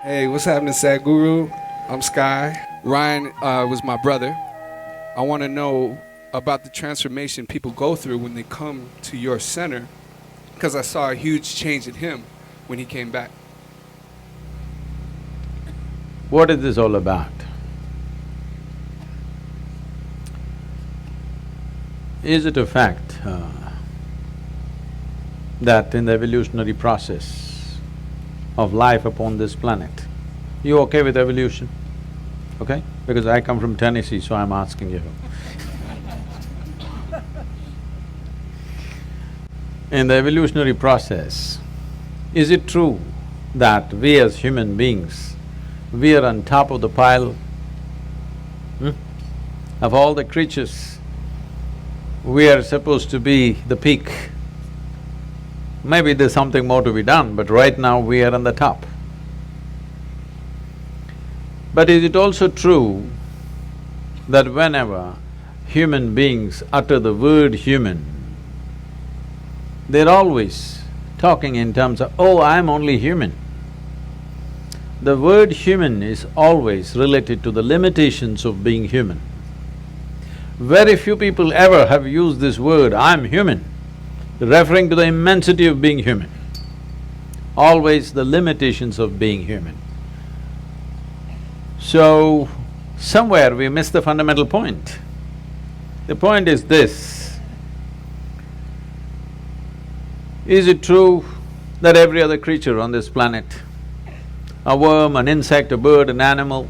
Hey, what's happening, Sadhguru? I'm Sky. Ryan was my brother. I want to know about the transformation people go through when they come to your center, because I saw a huge change in him when he came back. What is this all about? Is it a fact that in the evolutionary process of life upon this planet, you okay with evolution? Okay? Because I come from Tennessee, so I'm asking you. In the evolutionary process, is it true that we as human beings, we are on top of the pile of all the creatures? We are supposed to be the peak. Maybe there's something more to be done, but right now we are on the top. But is it also true that whenever human beings utter the word human, they're always talking in terms of, oh, I'm only human. The word human is always related to the limitations of being human. Very few people ever have used this word, I'm human, referring to the immensity of being human. Always the limitations of being human. So, somewhere we miss the fundamental point. The point is this: is it true that every other creature on this planet, a worm, an insect, a bird, an animal,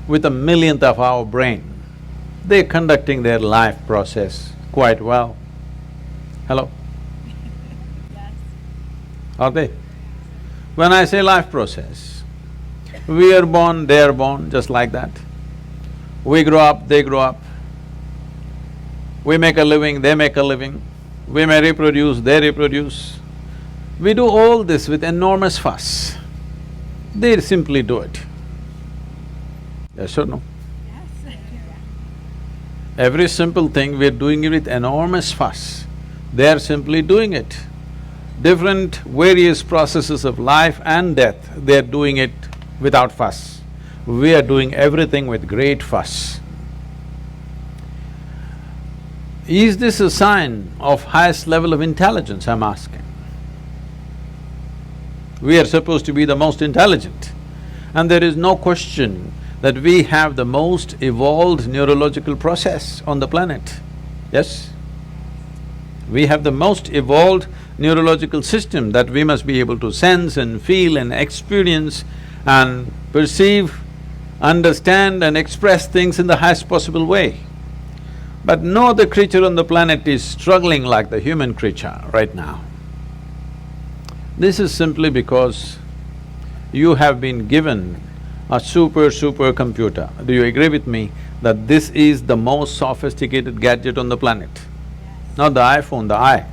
with a millionth of our brain, they're conducting their life process quite well? Hello? Yes. Are they? When I say life process, we are born, they are born, just like that. We grow up, they grow up. We make a living, they make a living. We may reproduce, they reproduce. We do all this with enormous fuss. They simply do it. Yes or no? Yes. Every simple thing, we're doing it with enormous fuss. They're simply doing it. Different various processes of life and death, they're doing it without fuss. We are doing everything with great fuss. Is this a sign of highest level of intelligence, I'm asking? We are supposed to be the most intelligent, and there is no question that we have the most evolved neurological process on the planet, yes? We have the most evolved neurological system that we must be able to sense and feel and experience and perceive, understand and express things in the highest possible way. But no other creature on the planet is struggling like the human creature right now. This is simply because you have been given a super computer. Do you agree with me that this is the most sophisticated gadget on the planet? Yes. Not the iPhone, the I.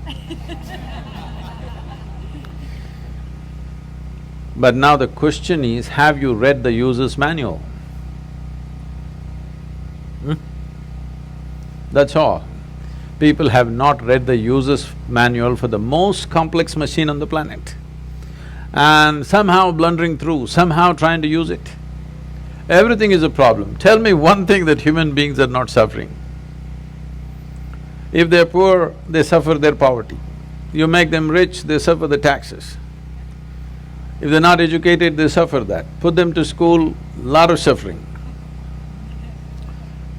But now the question is, have you read the user's manual? That's all. People have not read the user's manual for the most complex machine on the planet, and somehow blundering through, somehow trying to use it. Everything is a problem. Tell me one thing that human beings are not suffering. If they're poor, they suffer their poverty. You make them rich, they suffer the taxes. If they're not educated, they suffer that. Put them to school, lot of suffering.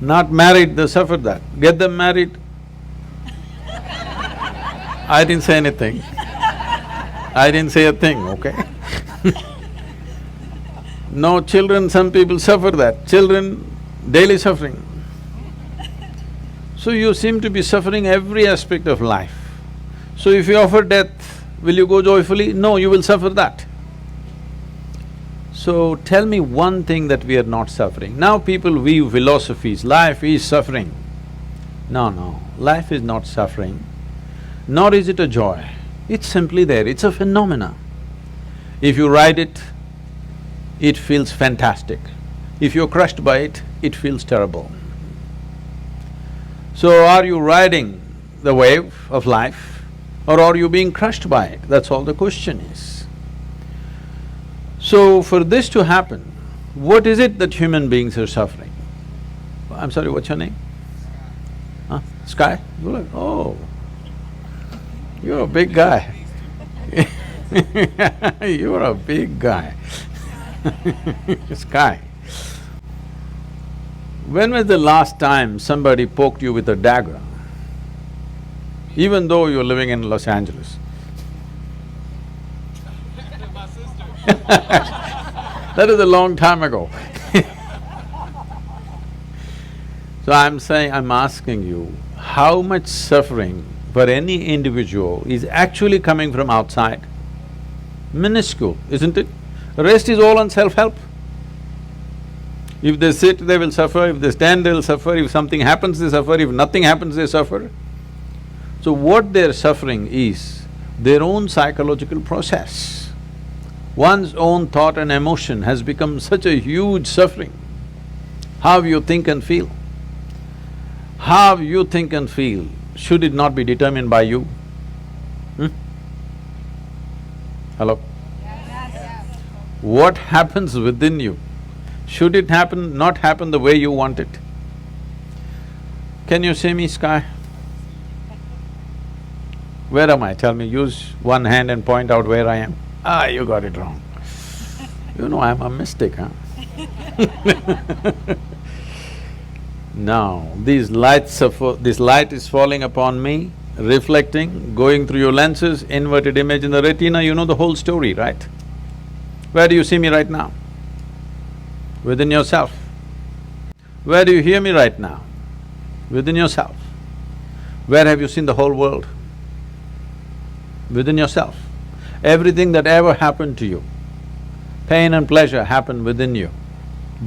Not married, they suffer that. Get them married. I didn't say anything. I didn't say a thing, okay? No children, some people suffer that. Children, daily suffering. So you seem to be suffering every aspect of life. So if you offer death, will you go joyfully? No, you will suffer that. So tell me one thing that we are not suffering. Now people weave philosophies, life is suffering. No, life is not suffering, nor is it a joy. It's simply there, it's a phenomena. If you ride it, it feels fantastic. If you're crushed by it, it feels terrible. So are you riding the wave of life or are you being crushed by it? That's all the question is. So for this to happen, what is it that human beings are suffering? I'm sorry, what's your name? Huh? Sky? You're like, oh, you're a big guy. You're a big guy. Sky. When was the last time somebody poked you with a dagger? Even though you're living in Los Angeles. That is a long time ago. So I'm asking you, how much suffering for any individual is actually coming from outside? Minuscule, isn't it? The rest is all on self-help. If they sit, they will suffer, if they stand, they'll suffer, if something happens, they suffer, if nothing happens, they suffer. So what they're suffering is their own psychological process. One's own thought and emotion has become such a huge suffering. How you think and feel. How you think and feel, should it not be determined by you? Hello? Yes. What happens within you, should it not happen the way you want it? Can you see me, Sky? Where am I? Tell me, use one hand and point out where I am. Ah, you got it wrong. You know I'm a mystic, huh? Now, this light is falling upon me, reflecting, going through your lenses, inverted image in the retina, you know the whole story, right? Where do you see me right now? Within yourself. Where do you hear me right now? Within yourself. Where have you seen the whole world? Within yourself. Everything that ever happened to you, pain and pleasure happened within you,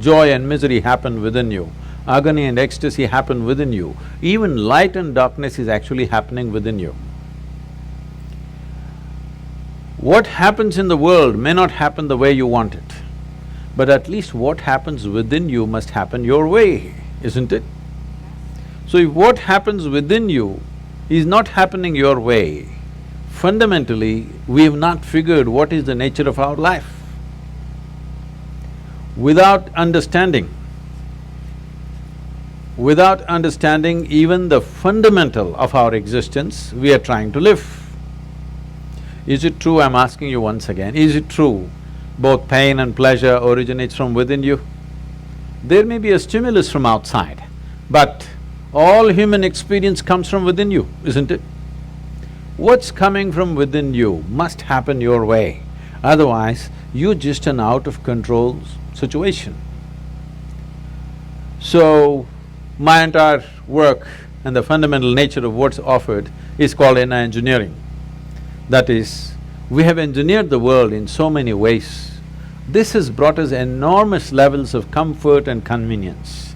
joy and misery happened within you, agony and ecstasy happened within you, even light and darkness is actually happening within you. What happens in the world may not happen the way you want it, but at least what happens within you must happen your way, isn't it? So if what happens within you is not happening your way, fundamentally, we have not figured what is the nature of our life. Without understanding even the fundamental of our existence, we are trying to live. Is it true, I'm asking you once again, is it true both pain and pleasure originates from within you? There may be a stimulus from outside, but all human experience comes from within you, isn't it? What's coming from within you must happen your way, otherwise you're just an out-of-control situation. So, my entire work and the fundamental nature of what's offered is called inner engineering. That is, we have engineered the world in so many ways. This has brought us enormous levels of comfort and convenience.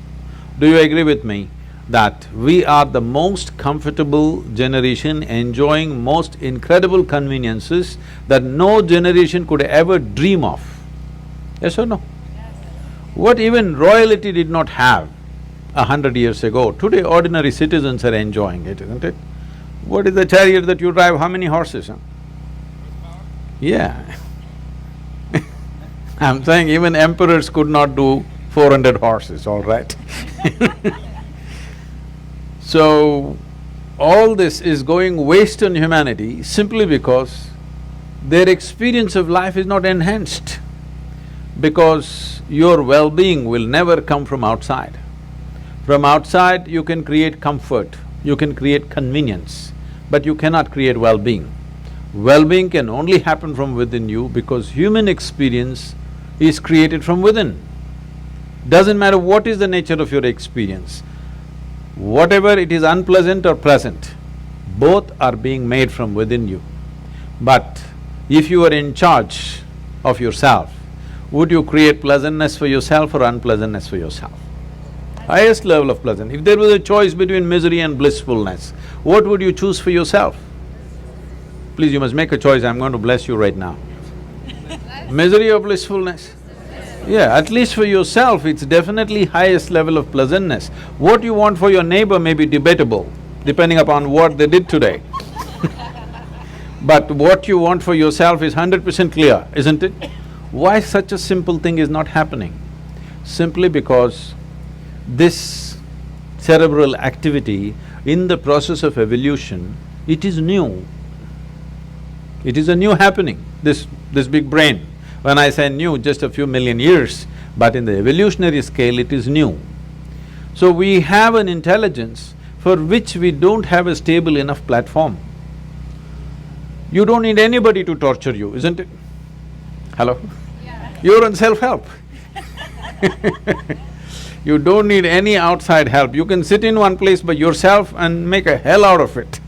Do you agree with me that we are the most comfortable generation enjoying most incredible conveniences that no generation could ever dream of? Yes or no? What even royalty did not have 100 years ago, today ordinary citizens are enjoying it, isn't it? What is the chariot that you drive, how many horses, huh? Yeah. I'm saying even emperors could not do 400 horses, all right? So, all this is going waste on humanity simply because their experience of life is not enhanced. Because your well-being will never come from outside. From outside, you can create comfort, you can create convenience, but you cannot create well-being. Well-being can only happen from within you because human experience is created from within. Doesn't matter what is the nature of your experience, whatever it is unpleasant or pleasant, both are being made from within you. But if you are in charge of yourself, would you create pleasantness for yourself or unpleasantness for yourself? Highest level of pleasant. If there was a choice between misery and blissfulness, what would you choose for yourself? Please, you must make a choice, I'm going to bless you right now. Misery or blissfulness? Yeah, at least for yourself, it's definitely highest level of pleasantness. What you want for your neighbor may be debatable, depending upon what they did today. But what you want for yourself is 100% clear, isn't it? Why such a simple thing is not happening? Simply because this cerebral activity in the process of evolution, it is new. It is a new happening, this big brain. When I say new, just a few million years, but in the evolutionary scale, it is new. So we have an intelligence for which we don't have a stable enough platform. You don't need anybody to torture you, isn't it? Hello? Yeah. You're on self-help. You don't need any outside help. You can sit in one place by yourself and make a hell out of it.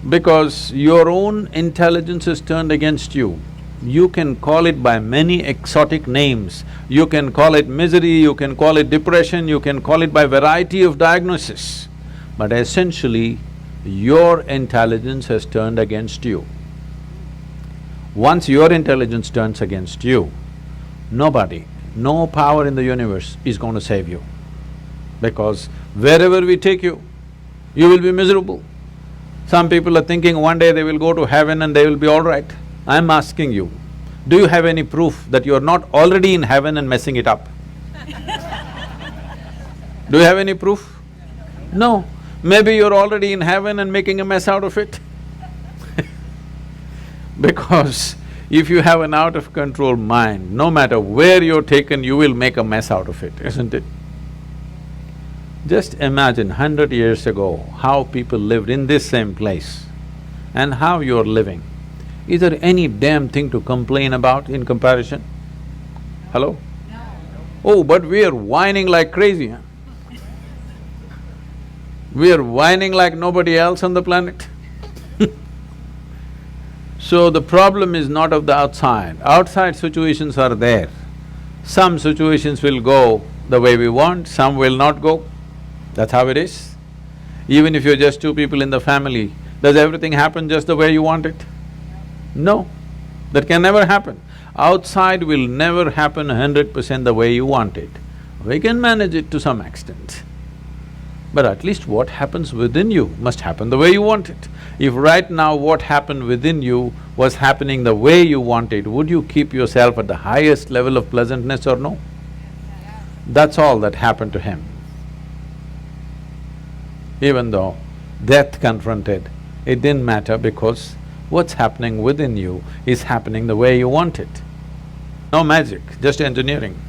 Because your own intelligence is turned against you. You can call it by many exotic names. You can call it misery, you can call it depression, you can call it by variety of diagnosis. But essentially, your intelligence has turned against you. Once your intelligence turns against you, nobody, no power in the universe is going to save you. Because wherever we take you, you will be miserable. Some people are thinking one day they will go to heaven and they will be all right. I'm asking you, do you have any proof that you're not already in heaven and messing it up? Do you have any proof? No. Maybe you're already in heaven and making a mess out of it. Because if you have an out-of-control mind, no matter where you're taken, you will make a mess out of it, isn't it? Just imagine 100 years ago, how people lived in this same place and how you're living. Is there any damn thing to complain about in comparison? Hello? No. Oh, but we are whining like crazy, huh? We are whining like nobody else on the planet. So the problem is not of the outside. Outside situations are there. Some situations will go the way we want, some will not go. That's how it is. Even if you're just two people in the family, does everything happen just the way you want it? No, that can never happen. Outside will never happen 100% the way you want it. We can manage it to some extent. But at least what happens within you must happen the way you want it. If right now what happened within you was happening the way you want it, would you keep yourself at the highest level of pleasantness or no? That's all that happened to him. Even though death confronted, it didn't matter because what's happening within you is happening the way you want it. No magic, just engineering.